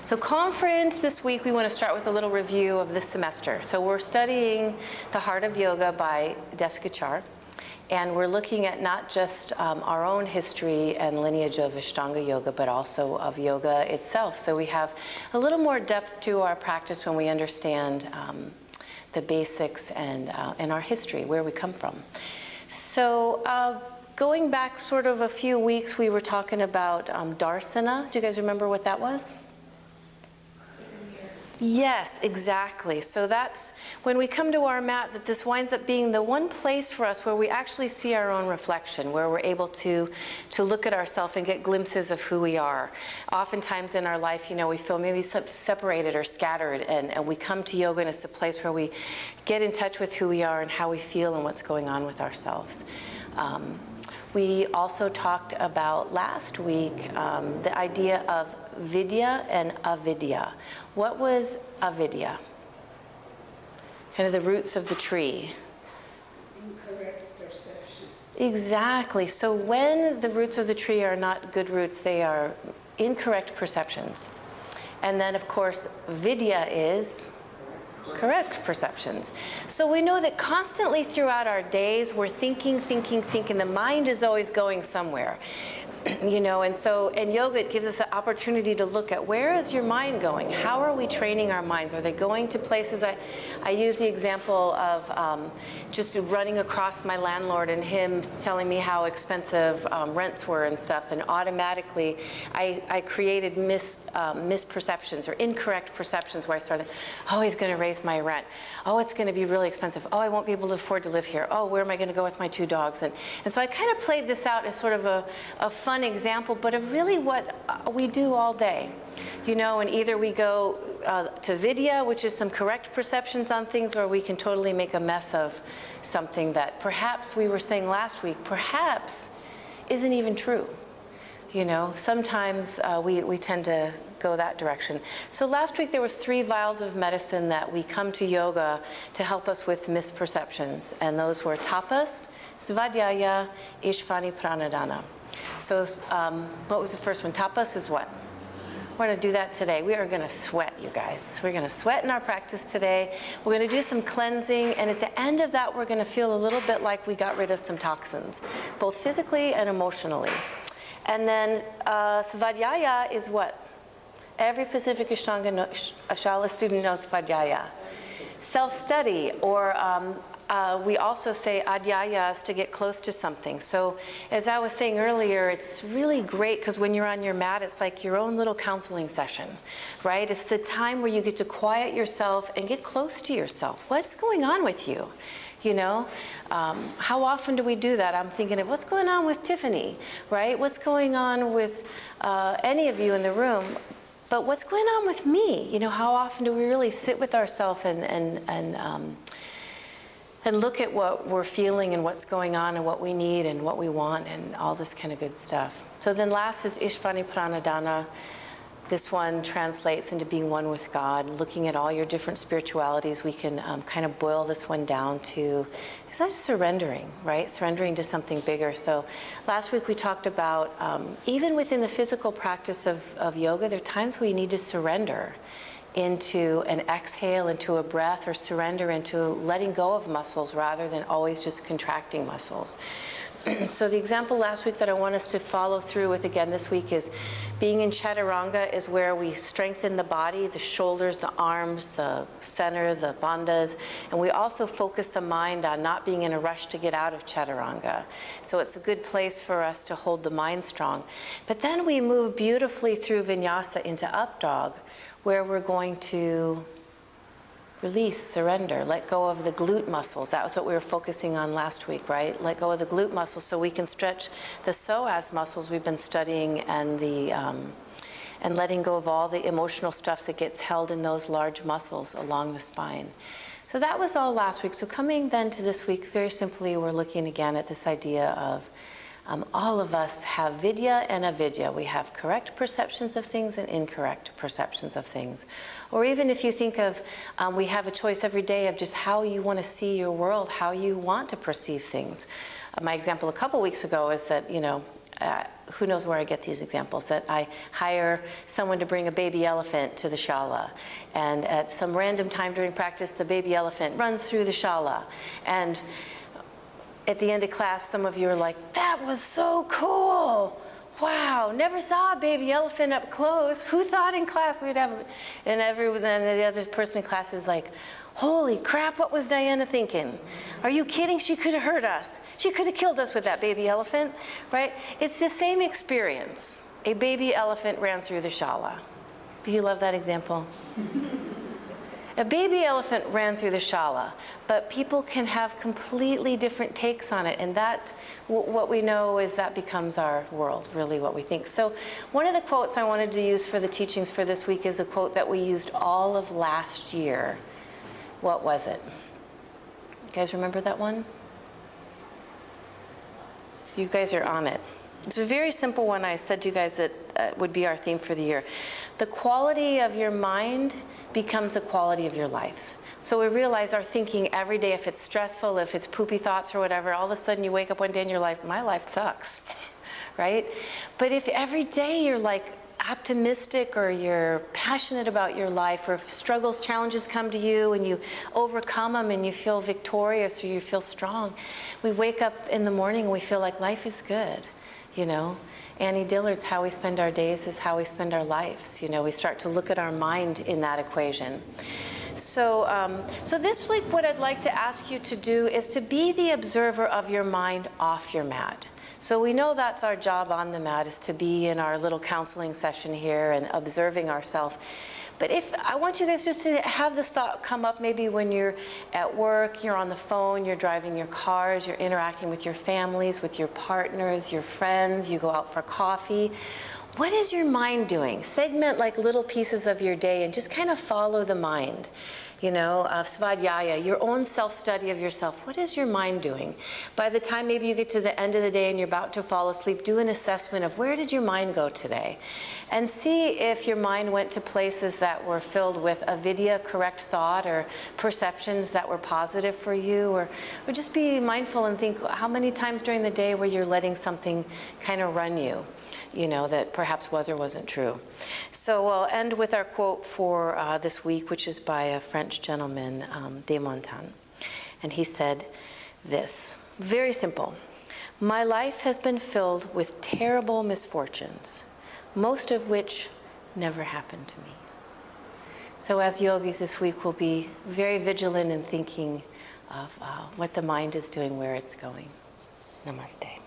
So conference this week, we want to start with a little review of this semester. So we're studying The Heart of Yoga by Desikachar. And we're looking at not just our own history and lineage of Ashtanga yoga, but also of yoga itself. So we have a little more depth to our practice when we understand the basics and our history, where we come from. So going back sort of a few weeks, we were talking about darsana. Do you guys remember what that was? Yes, exactly. So that's when we come to our mat, that this winds up being the one place for us where we actually see our own reflection, where we're able to look at ourselves and get glimpses of who we are. Oftentimes in our life, you know, we feel maybe separated or scattered, and we come to yoga, and it's a place where we get in touch with who we are and how we feel and what's going on with ourselves. We also talked about last week the idea of vidya and avidya. What was avidya? Kind of the roots of the tree. Incorrect perception. Exactly. So when the roots of the tree are not good roots, they are incorrect perceptions. And then, of course, vidya is correct perceptions. So we know that constantly throughout our days, we're thinking. The mind is always going somewhere. You know, and so in yoga, it gives us an opportunity to look at where is your mind going? How are we training our minds? Are they going to places? I use the example of just running across my landlord and him telling me how expensive rents were and stuff, and automatically I created misperceptions or incorrect perceptions where I started, oh, he's going to raise my rent. Oh, it's going to be really expensive. Oh, I won't be able to afford to live here. Oh, where am I going to go with my 2 dogs? And so I kind of played this out as sort of a fun example, but of really what we do all day. You know, and either we go to vidya, which is some correct perceptions on things, or we can totally make a mess of something that perhaps we were saying last week, perhaps isn't even true. You know, sometimes we tend to go that direction. So last week there was 3 vials of medicine that we come to yoga to help us with misperceptions, and those were tapas, svadhyaya, ishvani pranadhana. So what was the first one? Tapas is what? We're going to do that today. We are going to sweat, you guys. We're going to sweat in our practice today. We're going to do some cleansing, and at the end of that, we're going to feel a little bit like we got rid of some toxins, both physically and emotionally. And then svadhyaya is what? Every Pacific Ashtanga Shala student knows svadhyaya. Self-study, or we also say adhyayas to get close to something. So as I was saying earlier, it's really great because when you're on your mat, it's like your own little counseling session, right? It's the time where you get to quiet yourself and get close to yourself. What's going on with you? You know, how often do we do that? I'm thinking of what's going on with Tiffany, right? What's going on with any of you in the room? But what's going on with me? You know, how often do we really sit with ourselves and look at what we're feeling and what's going on and what we need and what we want and all this kind of good stuff. So then last is Ishvani Pranadhana. This one translates into being one with God, looking at all your different spiritualities. We can kind of boil this one down to, it's just surrendering, right? Surrendering to something bigger. So last week we talked about, even within the physical practice of yoga, there are times where you need to surrender into an exhale, into a breath, or surrender into letting go of muscles rather than always just contracting muscles. So the example last week that I want us to follow through with again this week is being in chaturanga is where we strengthen the body, the shoulders, the arms, the center, the bandhas, and we also focus the mind on not being in a rush to get out of chaturanga. So it's a good place for us to hold the mind strong. But then we move beautifully through vinyasa into up dog, where we're going to release, surrender, let go of the glute muscles. That was what we were focusing on last week, right? Let go of the glute muscles so we can stretch the psoas muscles we've been studying, and letting go of all the emotional stuff that gets held in those large muscles along the spine. So that was all last week. So coming then to this week, very simply, we're looking again at this idea of All of us have vidya and avidya. We have correct perceptions of things and incorrect perceptions of things. Or even if you think of, we have a choice every day of just how you want to see your world, how you want to perceive things. My example a couple weeks ago is that, who knows where I get these examples, that I hire someone to bring a baby elephant to the Shala. And at some random time during practice, the baby elephant runs through the Shala. And at the end of class, some of you are like, that was so cool. Wow, never saw a baby elephant up close. Who thought in class we'd have, and the other person in class is like, holy crap, what was Diana thinking? Are you kidding? She could have hurt us. She could have killed us with that baby elephant, right? It's the same experience. A baby elephant ran through the Shala. Do you love that example? A baby elephant ran through the Shala, but people can have completely different takes on it, and that, what we know is that becomes our world, really what we think. So one of the quotes I wanted to use for the teachings for this week is a quote that we used all of last year. What was it? You guys remember that one? You guys are on it. It's a very simple one. I said to you guys that would be our theme for the year. The quality of your mind becomes the quality of your lives. So we realize our thinking every day, if it's stressful, if it's poopy thoughts or whatever, all of a sudden you wake up one day and you're like, my life sucks, right? But if every day you're like optimistic, or you're passionate about your life, or if struggles, challenges come to you and you overcome them and you feel victorious or you feel strong, we wake up in the morning and we feel like life is good, Annie Dillard's how we spend our days is how we spend our lives. We start to look at our mind in that equation. So, so this week what I'd like to ask you to do is to be the observer of your mind off your mat. So we know that's our job on the mat, is to be in our little counseling session here and observing ourselves. But I want you guys just to have this thought come up maybe when you're at work, you're on the phone, you're driving your cars, you're interacting with your families, with your partners, your friends, you go out for coffee. What is your mind doing? Segment like little pieces of your day and just kind of follow the mind. Svadhyaya, your own self-study of yourself. What is your mind doing? By the time maybe you get to the end of the day and you're about to fall asleep, do an assessment of where did your mind go today? And see if your mind went to places that were filled with avidya, correct thought, or perceptions that were positive for you, or just be mindful and think how many times during the day where you're letting something kind of run you, that perhaps was or wasn't true. So we'll end with our quote for this week, which is by a French gentleman, de Montagne. And he said this, very simple: my life has been filled with terrible misfortunes, most of which never happened to me. So as yogis this week, we'll be very vigilant in thinking of what the mind is doing, where it's going. Namaste.